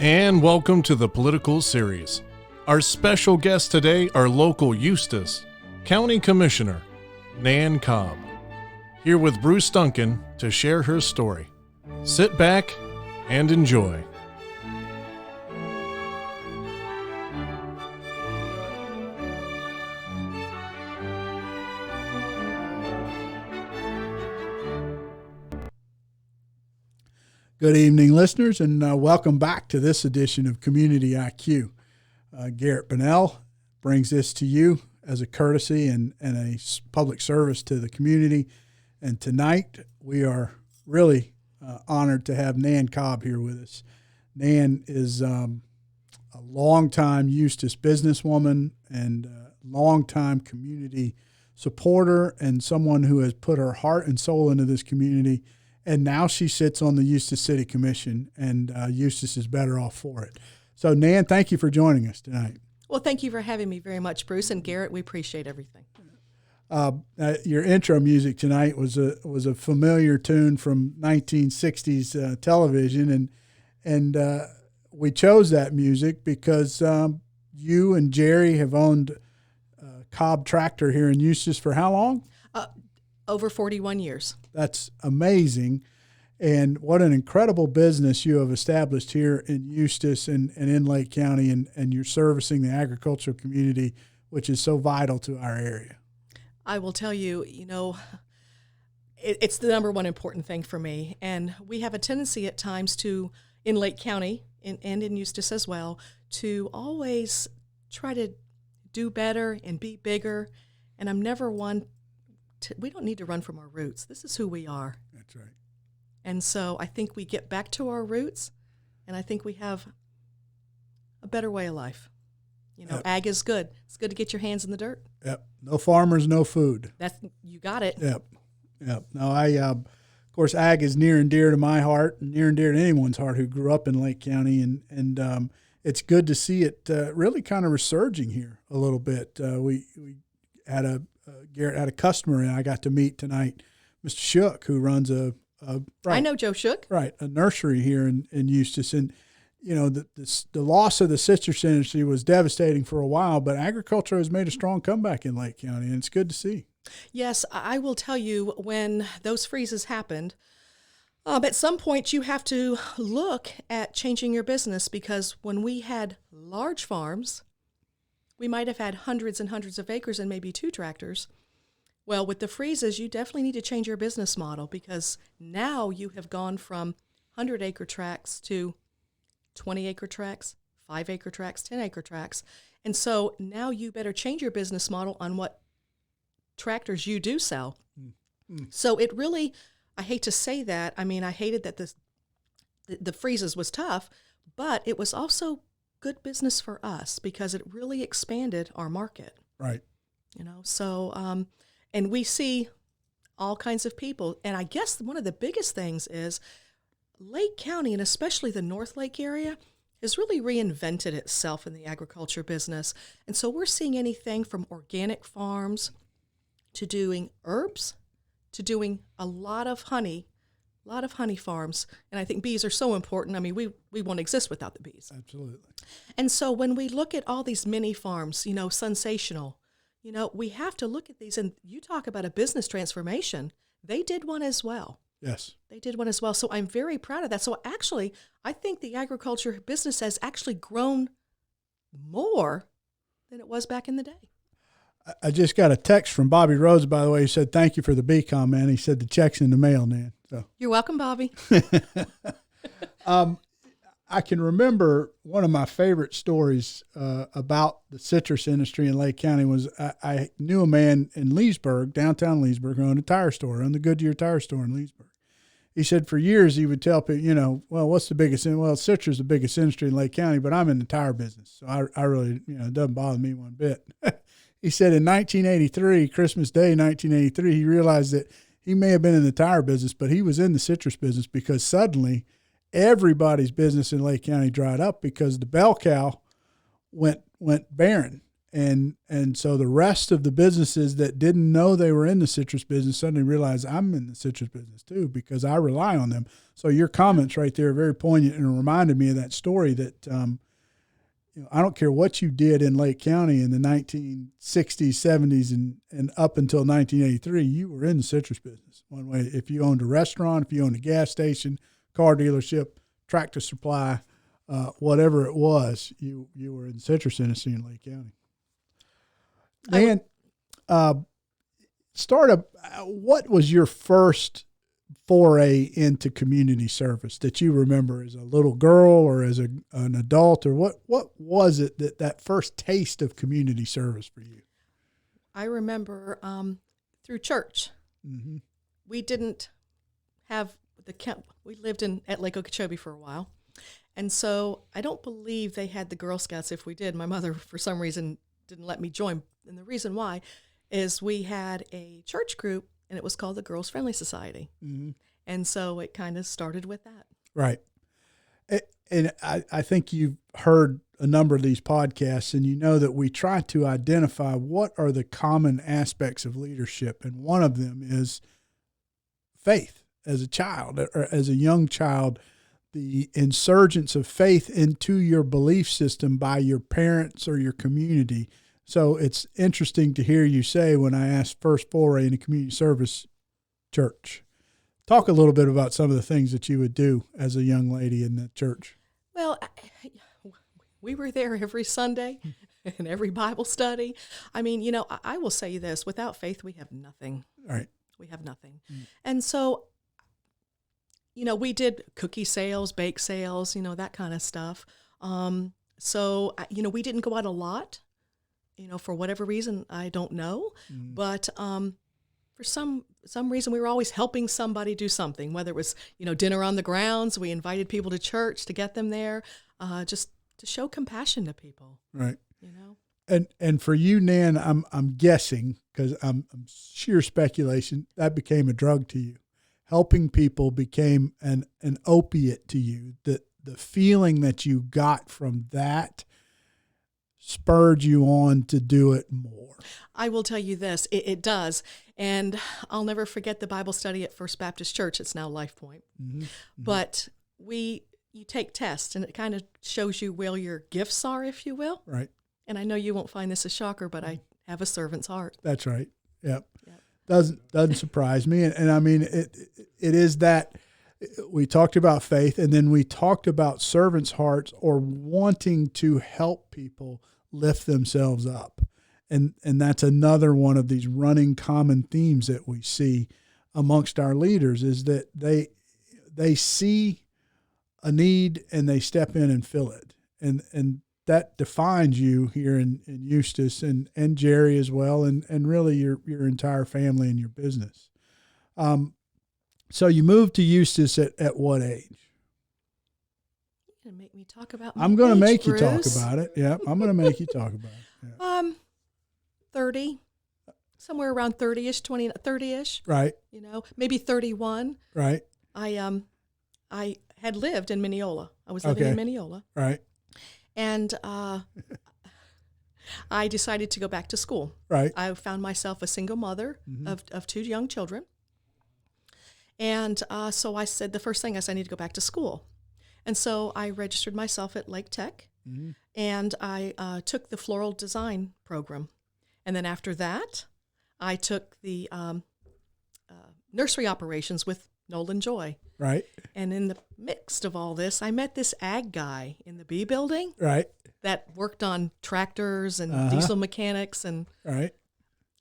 And welcome to the Political Series. Our special guests today are local Eustis, County Commissioner Nan Cobb, here with Bruce Duncan to share her story. Sit back and enjoy. Good evening, listeners, and welcome back to this edition of Community IQ. Garrett Bunnell brings this to you as a courtesy and a public service to the community. And tonight we are really honored to have Nan Cobb here with us. Nan is a longtime Eustis businesswoman and a longtime community supporter and someone who has put her heart and soul into this community. And now she sits on the Eustis City Commission, and Eustis is better off for it. So, Nan, thank you for joining us tonight. Well, thank you for having me very much, Bruce. And Garrett, we appreciate everything. Your intro music tonight was a familiar tune from 1960s television, and we chose that music because you and Jerry have owned Cobb Tractor here in Eustis for how long? Over 41 years. That's amazing. And what an incredible business you have established here in Eustis and in Lake County, and you're servicing the agricultural community, which is so vital to our area. I will tell you, it's the number one important thing for me. And we have a tendency at times to, in Lake County and in Eustis as well, to always try to do better and be bigger. And I'm never one we don't need to run from our roots. This is who we are. That's right. And so I think we get back to our roots, and I think we have a better way of life. Yep. Ag is good. It's good to get your hands in the dirt. Yep. No farmers, no food. You got it. Yep. No, of course, ag is near and dear to my heart, and near and dear to anyone's heart who grew up in Lake County, and it's good to see it really kind of resurging here a little bit. We had Garrett had a customer and I got to meet tonight, Mr. Shook, who runs right, I know Joe Shook. Right, a nursery here in Eustis. And, the loss of the citrus industry was devastating for a while, but agriculture has made a strong comeback in Lake County, and it's good to see. Yes, I will tell you, when those freezes happened, at some point you have to look at changing your business, because when we had large farms, we might have had hundreds and hundreds of acres and maybe 2 tractors. Well, with the freezes, you definitely need to change your business model, because now you have gone from 100-acre tracts to 20-acre tracts, 5-acre tracts, 10-acre tracts. And so now you better change your business model on what tractors you do sell. Mm-hmm. So it really, I hate to say that. I mean, I hated that the freezes was tough, but it was also good business for us because it really expanded our market. Right. So, and we see all kinds of people. And I guess one of the biggest things is Lake County, and especially the North Lake area, has really reinvented itself in the agriculture business. And so we're seeing anything from organic farms to doing herbs to doing a lot of honey farms. And I think bees are so important. I mean, we won't exist without the bees. Absolutely. And so when we look at all these mini farms, sensational, we have to look at these. And you talk about a business transformation. They did one as well. Yes. They did one as well. So I'm very proud of that. So actually, I think the agriculture business has actually grown more than it was back in the day. I just got a text from Bobby Rhodes, by the way. He said, "Thank you for the bee comment." He said the check's in the mail, Nan. So you're welcome, Bobby. I can remember one of my favorite stories about the citrus industry in Lake County was I knew a man in Leesburg, downtown Leesburg, who owned a tire store, owned the Goodyear tire store in Leesburg. He said for years he would tell people, what's the biggest? Well, citrus is the biggest industry in Lake County, but I'm in the tire business, so I really, it doesn't bother me one bit. He said in 1983, Christmas Day, 1983, he realized that he may have been in the tire business, but he was in the citrus business because suddenly everybody's business in Lake County dried up because the bell cow went barren. And so the rest of the businesses that didn't know they were in the citrus business suddenly realized I'm in the citrus business too, because I rely on them. So your comments right there are very poignant and reminded me of that story that, I don't care what you did in Lake County in the 1960s, 70s, and up until 1983, you were in the citrus business one way. If you owned a restaurant, if you owned a gas station, car dealership, tractor supply, whatever it was, you were in the citrus industry in Lake County. Dan, what was your first foray into community service that you remember as a little girl or as an adult, or what was it that first taste of community service for you? I remember through church. Mm-hmm. We didn't have the camp. We lived at Lake Okeechobee for a while. And so I don't believe they had the Girl Scouts. If we did, my mother, for some reason, didn't let me join. And the reason why is we had a church group, and it was called the Girls Friendly Society. Mm-hmm. And so it kind of started with that. Right. And I think you've heard a number of these podcasts, and you know that we try to identify what are the common aspects of leadership. And one of them is faith as a child or as a young child, the insurgence of faith into your belief system by your parents or your community. So it's interesting to hear you say, when I asked first foray into community service, church. Talk a little bit about some of the things that you would do as a young lady in the church. Well, we were there every Sunday and every Bible study. I mean, I will say this, without faith, we have nothing. Right. We have nothing. And so, we did cookie sales, bake sales, that kind of stuff. So, we didn't go out a lot, for whatever reason, I don't know. But for some reason, we were always helping somebody do something, whether it was, dinner on the grounds. We invited people to church to get them there, just to show compassion to people. Right. And for you, Nan, I'm guessing, because I'm sheer speculation, that became a drug to you. Helping people became an opiate to you. The feeling that you got from that spurred you on to do it more. I will tell you this, it does. And I'll never forget the Bible study at First Baptist Church. It's now Life Point. Mm-hmm. But you take tests, and it kind of shows you where your gifts are, if you will. Right. And I know you won't find this a shocker, but I have a servant's heart. That's right. Yep. Doesn't surprise me. And I mean, it is that we talked about faith, and then we talked about servants' hearts, or wanting to help people lift themselves up. And that's another one of these running common themes that we see amongst our leaders, is that they see a need and they step in and fill it. And that defines you here in Eustis, and Jerry as well, and really your entire family and your business. So you moved to Eustis at what age? You're going to make me talk about my I'm going to age, make Bruce. you talk about it. Yeah, I'm going to make you talk about it. Yeah. 30, somewhere around 30-ish, 30-ish. Right. Maybe 31. Right. I had lived in Mineola. I was living in Mineola. Right. And I decided to go back to school. Right. I found myself a single mother of two young children. And so I said, the first thing I need to go back to school. And so I registered myself at Lake Tech, and I took the floral design program. And then after that, I took the nursery operations with Nolan Joy. Right. And in the midst of all this, I met this ag guy in the B building. Right. That worked on tractors and diesel mechanics. And right.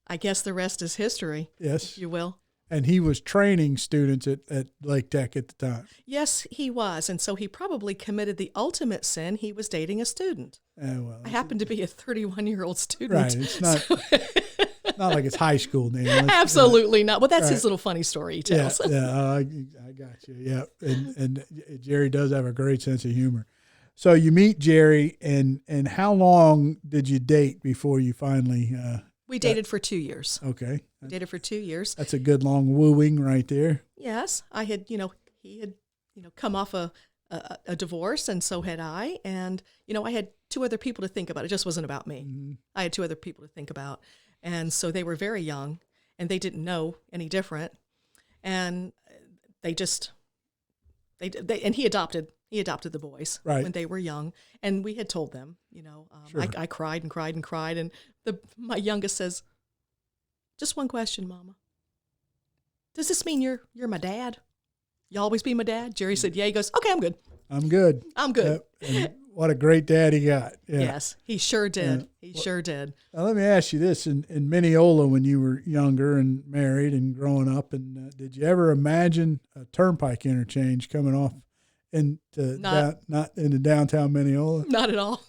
I guess the rest is history. Yes. If you will. And he was training students at Lake Tech at the time. Yes, he was. And so he probably committed the ultimate sin. He was dating a student. I happened to be a 31-year-old student. Right. It's not not like it's high school now. Absolutely not. Well, that's his little funny story he tells. Yeah, I got you. Yeah. And Jerry does have a great sense of humor. So you meet Jerry, and how long did you date before you finally we dated for 2 years. Okay. We dated for 2 years. That's a good long wooing right there. Yes. I had, he had, come off a a divorce, and so had I. And, I had two other people to think about. It just wasn't about me. Mm-hmm. I had two other people to think about. And so they were very young, and they didn't know any different. And and he adopted the boys Right. when they were young. And we had told them, Sure. I cried and cried and cried. And my youngest says, "Just one question, Mama. Does this mean you're my dad? You always be my dad?" Jerry said, "Yeah." He goes, "Okay, I'm good. I'm good. I'm good." And what a great dad he got. Yeah. Yes, he sure did. Yeah. He sure did. Now, let me ask you this. In Mineola, when you were younger and married and growing up, and did you ever imagine a turnpike interchange coming off into not into downtown Mineola? Not at all.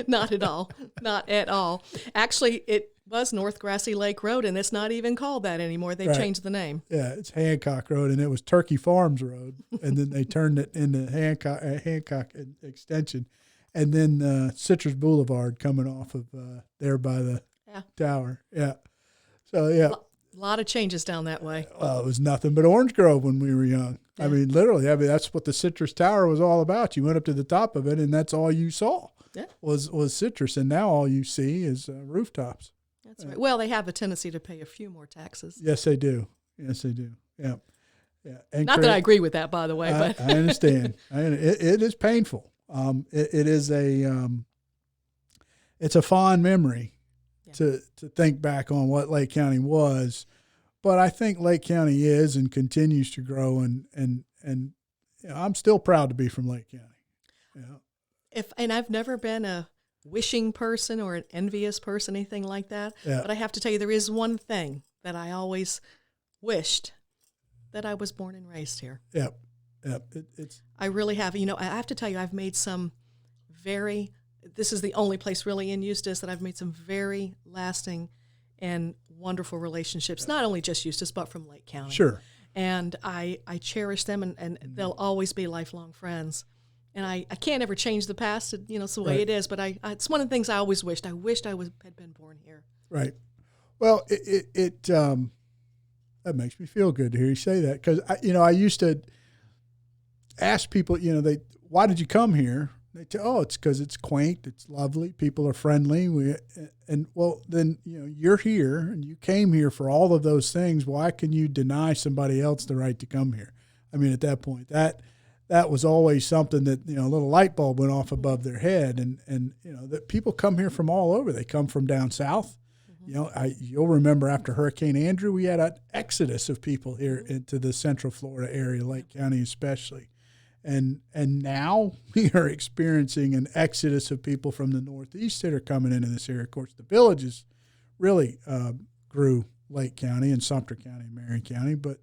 Not at all. Not at all. Actually, it was North Grassy Lake Road, and it's not even called that anymore. They Right. changed the name. Yeah, it's Hancock Road, and it was Turkey Farms Road, and then they turned it into Hancock Extension, and then Citrus Boulevard coming off of there by the tower. Yeah, so yeah, A lot of changes down that way. well, it was nothing but orange grove when we were young. Yeah. I mean, literally, that's what the Citrus Tower was all about. You went up to the top of it, and that's all you saw was citrus, and now all you see is rooftops. That's right. Well, they have a tendency to pay a few more taxes. Yes, they do. Yes, they do. Yeah, yeah. And Not that I agree with that, by the way, but I understand. It is painful. It is it's a fond memory to think back on what Lake County was, but I think Lake County is and continues to grow, and I'm still proud to be from Lake County. Yeah. And I've never been a wishing person or an envious person, anything like that. Yeah. But I have to tell you, there is one thing that I always wished, that I was born and raised here. Yep. I really have. I have to tell you, I've made some this is the only place really in Eustis that I've made some very lasting and wonderful relationships, not only just Eustis, but from Lake County. Sure. And I cherish them, and they'll always be lifelong friends. And I can't ever change the past. It's the way Right. it is. But it's one of the things I always wished. I wished had been born here. Right. Well, it that makes me feel good to hear you say that, because I used to ask people, why did you come here? They tell, it's because it's quaint, it's lovely, people are friendly. Then you're here and you came here for all of those things. Why can you deny somebody else the right to come here? I mean, at that point, that was always something that, a little light bulb went off above their head. And that people come here from all over. They come from down south. Mm-hmm. You'll remember after Hurricane Andrew, we had an exodus of people here into the Central Florida area, Lake County especially. And now we are experiencing an exodus of people from the Northeast that are coming into this area. Of course, the villages really grew Lake County and Sumter County and Marion County, but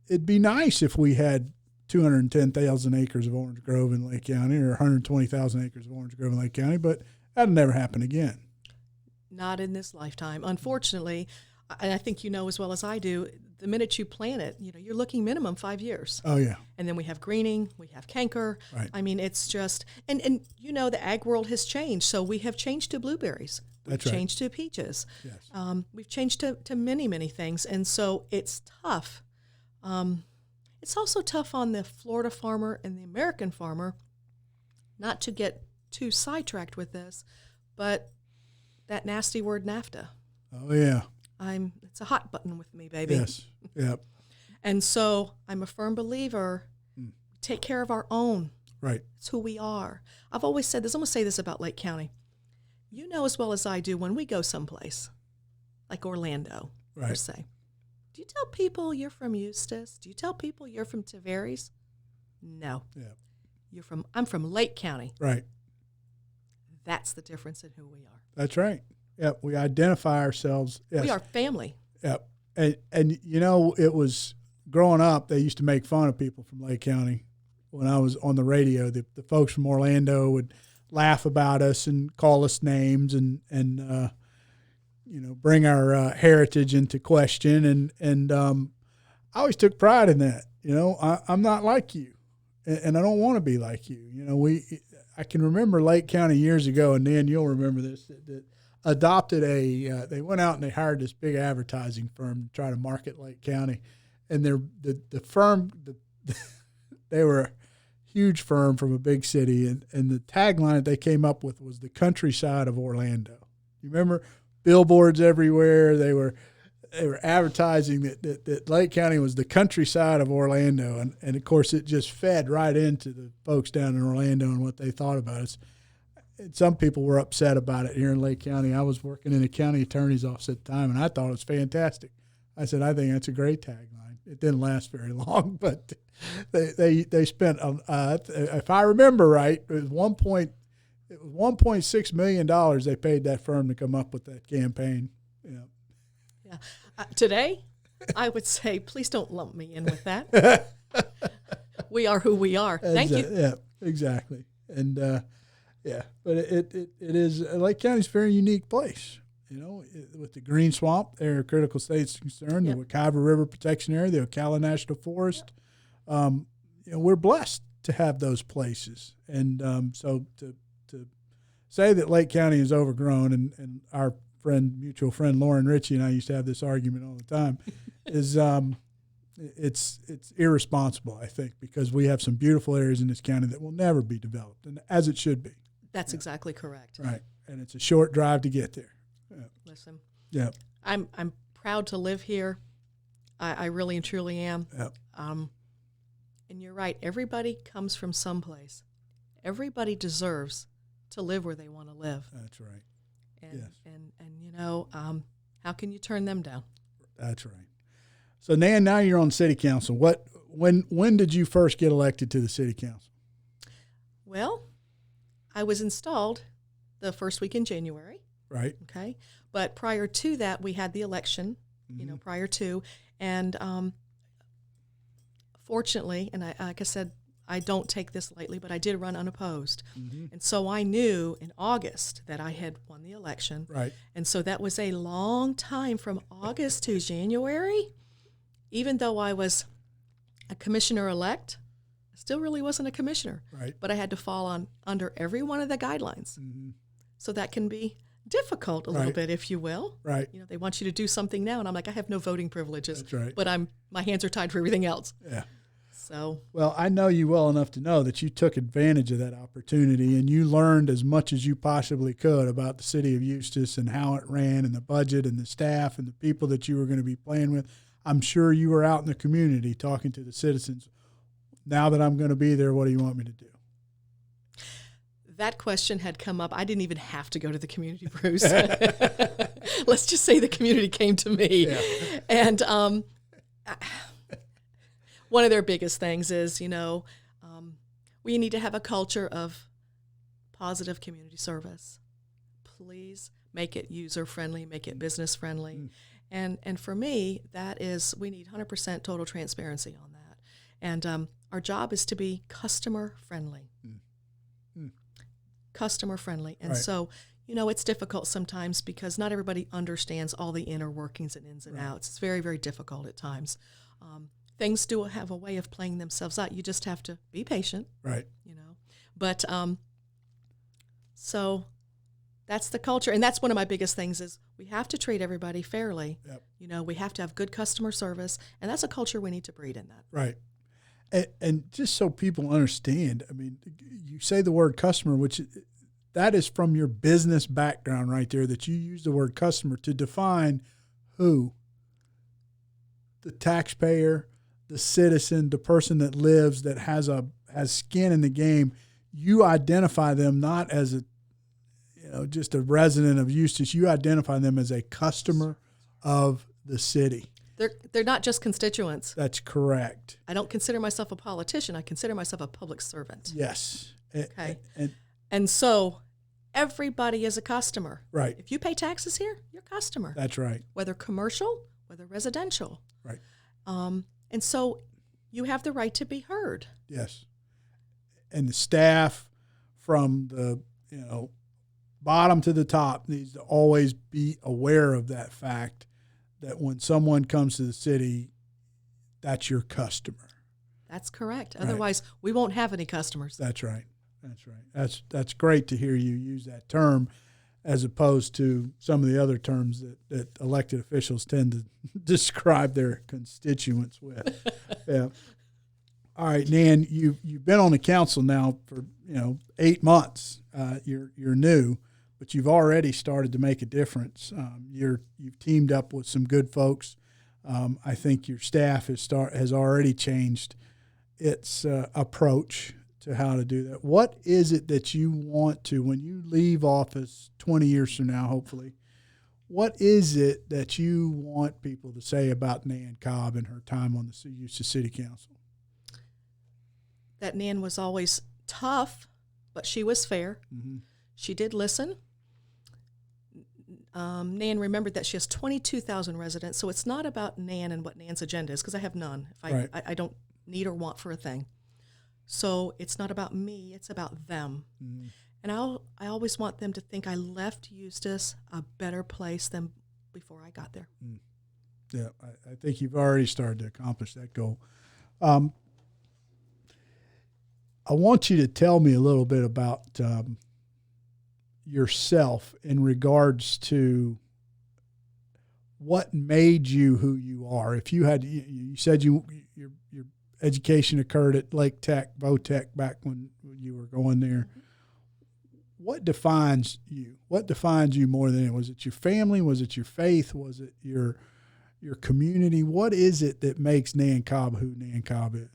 it'd be nice if we had 210,000 acres of orange grove in Lake County, or 120,000 acres of orange grove in Lake County, but that'll never happen again. Not in this lifetime. Unfortunately, and I think you know as well as I do, the minute you plant it, you're looking minimum 5 years. Oh, yeah. And then we have greening, we have canker. Right. I mean, it's just, and the ag world has changed. So we have changed to blueberries. We've That's right. changed to peaches. Yes. We've changed to many, many things. And so it's tough. It's also tough on the Florida farmer and the American farmer, not to get too sidetracked with this, but that nasty word NAFTA. Oh, yeah. It's a hot button with me, baby. Yes. Yep. And so I'm a firm believer, take care of our own. Right. It's who we are. I've always said this, I'm going to say this about Lake County. You know as well as I do, when we go someplace, like Orlando, per Right. se, do you tell people you're from Eustis? Do you tell people you're from Tavares? No. Yeah. I'm from Lake County. Right. That's the difference in who we are. That's right. Yep. We identify ourselves. Yes. We are family. Yep. And it was growing up, they used to make fun of people from Lake County. When I was on the radio, the folks from Orlando would laugh about us and call us names and bring our heritage into question. And I always took pride in that. I'm not like you, and I don't want to be like you. I can remember Lake County years ago, and Dan, you'll remember this, that adopted they went out and they hired this big advertising firm to try to market Lake County. and the firm, they were a huge firm from a big city, and the tagline that they came up with was the countryside of Orlando. You remember billboards everywhere? They were advertising that Lake County was the countryside of Orlando, and of course it just fed right into the folks down in Orlando and what they thought about us. And some people were upset about it here in Lake County. I was working in a county attorney's office at the time, and I thought it was fantastic. I said, I think that's a great tagline. It didn't last very long, but they spent, if I remember right, it was $1.6 million they paid that firm to come up with that campaign. Yeah. Today, I would say, please don't lump me in with that. We are who we are. Thank you. Yeah, exactly. And but it is Lake County's a very unique place. With the Green Swamp, they're a critical state is concerned. Yep. The Wekiva River Protection Area, the Ocala National Forest. Yep. We're blessed to have those places, and so to say that Lake County is overgrown, and our mutual friend Lauren Ritchie and I used to have this argument all the time, is it's irresponsible, I think, because we have some beautiful areas in this county that will never be developed, and as it should be. That's exactly correct. Right, and it's a short drive to get there. Listen, yeah, I'm proud to live here. I really and truly am. Yeah. And you're right. Everybody comes from someplace. Everybody deserves to live where they want to live. That's right. And yes. and how can you turn them down? That's right. So Nan, now you're on city council. When did you first get elected to the city council? Well, I was installed the first week in January. Right. Okay. But prior to that, we had the election, prior to. And fortunately, and like I said, I don't take this lightly, but I did run unopposed. Mm-hmm. And so I knew in August that I had won the election. Right. And so that was a long time from August to January. Even though I was a commissioner-elect, I still really wasn't a commissioner. Right. But I had to fall under every one of the guidelines. Mm-hmm. So that can be difficult a little bit, if you will. Right. They want you to do something now, and I'm like, I have no voting privileges. That's right. But my hands are tied for everything else. Yeah. So. Well, I know you well enough to know that you took advantage of that opportunity, and you learned as much as you possibly could about the city of Eustis and how it ran, and the budget, and the staff, and the people that you were going to be playing with. I'm sure you were out in the community talking to the citizens. Now that I'm going to be there, what do you want me to do? That question had come up. I didn't even have to go to the community, Bruce. Let's just say the community came to me. Yeah. And one of their biggest things is, we need to have a culture of positive community service. Please make it user-friendly, make it business-friendly. Mm. And for me, that is, we need 100% total transparency on that. And our job is to be customer-friendly. Mm. Mm. Customer-friendly. And so, it's difficult sometimes because not everybody understands all the inner workings and ins and outs. It's very, very difficult at times. Things do have a way of playing themselves out. You just have to be patient. Right. But so that's the culture. And that's one of my biggest things is we have to treat everybody fairly. Yep. We have to have good customer service. And that's a culture we need to breed in that. Right. And just so people understand, I mean, you say the word customer, which that is from your business background right there, that you use the word customer to define who? The taxpayer, the citizen, the person that lives, that has skin in the game. You identify them not as just a resident of Eustis. You identify them as a customer of the city. They're not just constituents. That's correct. I don't consider myself a politician. I consider myself a public servant. Yes. Okay. And so everybody is a customer. Right. If you pay taxes here, you're a customer. That's right. Whether commercial, whether residential. Right. And so you have the right to be heard. Yes. And the staff from the, bottom to the top needs to always be aware of that fact that when someone comes to the city, that's your customer. That's correct. Otherwise, we won't have any customers. That's right. That's right. That's great to hear you use that term. as opposed to some of the other terms that elected officials tend to describe their constituents with. Yeah. All right, Nan, you've been on the council now for 8 months. You're new, but you've already started to make a difference. You've teamed up with some good folks. I think your staff has already changed its approach to how to do that. What is it that you want to, when you leave office 20 years from now, hopefully, what is it that you want people to say about Nan Cobb and her time on the Eustis City Council? That Nan was always tough, but she was fair. Mm-hmm. She did listen. Nan remembered that she has 22,000 residents, so it's not about Nan and what Nan's agenda is, because I have none. Right. I don't need or want for a thing. So it's not about me, it's about them. Mm-hmm. And I always want them to think I left Eustis a better place than before I got there. Mm. Yeah, I think you've already started to accomplish that goal. I want you to tell me a little bit about yourself in regards to what made you who you are. If you had, you said your education occurred at Lake Tech, Vo-Tech back when you were going there. What defines you? What defines you more than anything? Was it your family? Was it your faith? Was it your community? What is it that makes Nan Cobb who Nan Cobb is?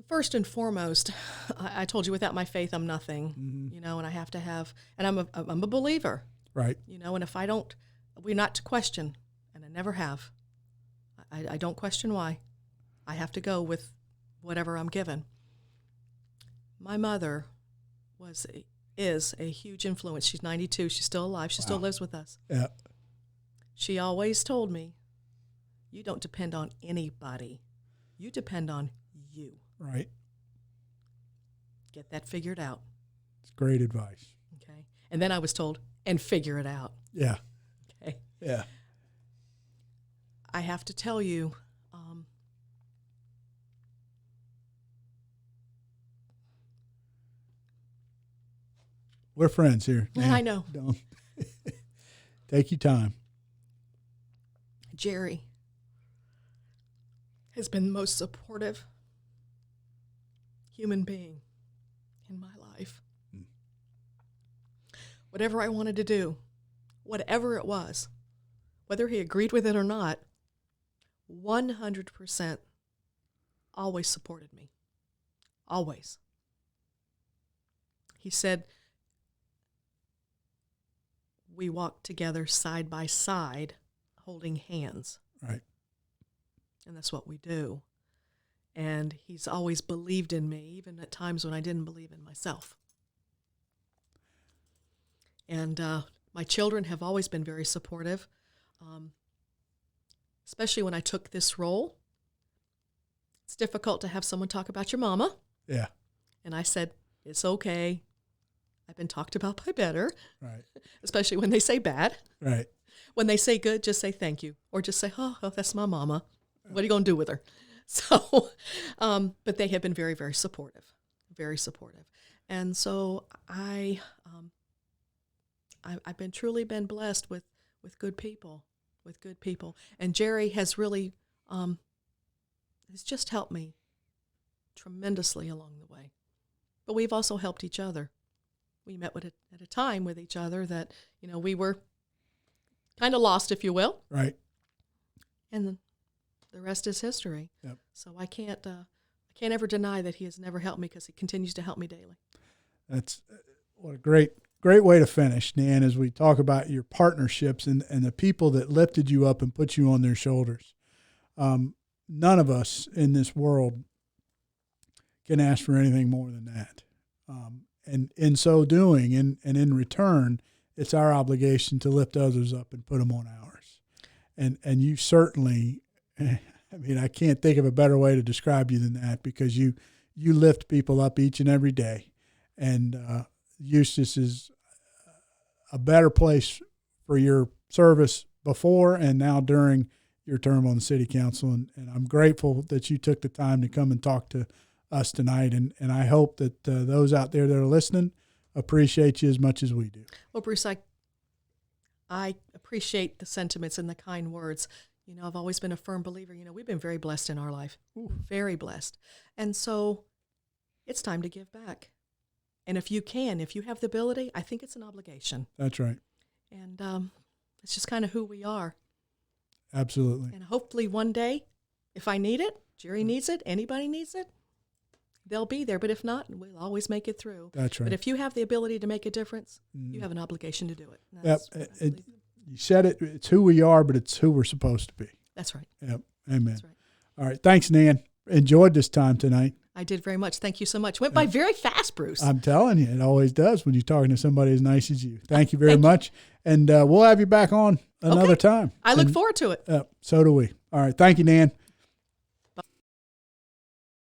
First and foremost, I told you without my faith, I'm nothing, Mm-hmm. and I have to have, and I'm a believer, Right. and if I don't, we're not to question, and I never have. I don't question why. I have to go with whatever I'm given. My mother is a huge influence. She's 92. She's still alive. She still lives with us. Yeah. She always told me, you don't depend on anybody. You depend on you. Right. Get that figured out. It's great advice. Okay. And then I was told, and figure it out. Yeah. Okay. Yeah. I have to tell you, We're friends here. and I know Don't take your time. Jerry has been the most supportive human being in my life. Whatever I wanted to do, whatever it was, whether he agreed with it or not, 100% always supported me. Always. He said, we walked together side by side, holding hands. Right. And that's what we do. And he's always believed in me, even at times when I didn't believe in myself. And my children have always been very supportive, especially when I took this role. It's difficult to have someone talk about your mama. Yeah. And I said, it's okay. I've been talked about by better. Right. Especially when they say bad. Right. When they say good, just say thank you. Or just say, oh that's my mama. What are you going to do with her? So, but they have been very, very supportive. Very supportive. And so I've been truly been blessed with good people. With good people. And Jerry has really, has just helped me tremendously along the way. But we've also helped each other. We met at a time with each other that, we were kind of lost, if you will. Right. And the rest is history. Yep. So I can't ever deny that he has never helped me, because he continues to help me daily. That's what a great way to finish, Nan, as we talk about your partnerships and the people that lifted you up and put you on their shoulders. None of us in this world can ask for anything more than that. And in so doing, and in return, it's our obligation to lift others up and put them on ours. And you certainly, I can't think of a better way to describe you than that, because you lift people up each and every day. And Eustis is a better place for your service before and now during your term on the city council. And I'm grateful that you took the time to come and talk to us tonight. And I hope that those out there that are listening appreciate you as much as we do. Well, Bruce, I appreciate the sentiments and the kind words. You know, I've always been a firm believer. You know, we've been very blessed in our life, very blessed. And so it's time to give back. And if you have the ability, I think it's an obligation. That's right. And it's just kind of who we are. Absolutely. And hopefully one day, if I need it, Jerry needs it, anybody needs it, they'll be there. But if not, we'll always make it through. That's right. But if you have the ability to make a difference, you have an obligation to do it. You said it. It's who we are, but it's who we're supposed to be. That's right. Yep. Amen. That's right. All right. Thanks, Nan. Enjoyed this time tonight. I did very much. Thank you so much. Went by very fast, Bruce. I'm telling you, it always does when you're talking to somebody as nice as you. Thank you very much. And we'll have you back on another time. I look forward to it. So do we. All right. Thank you, Nan.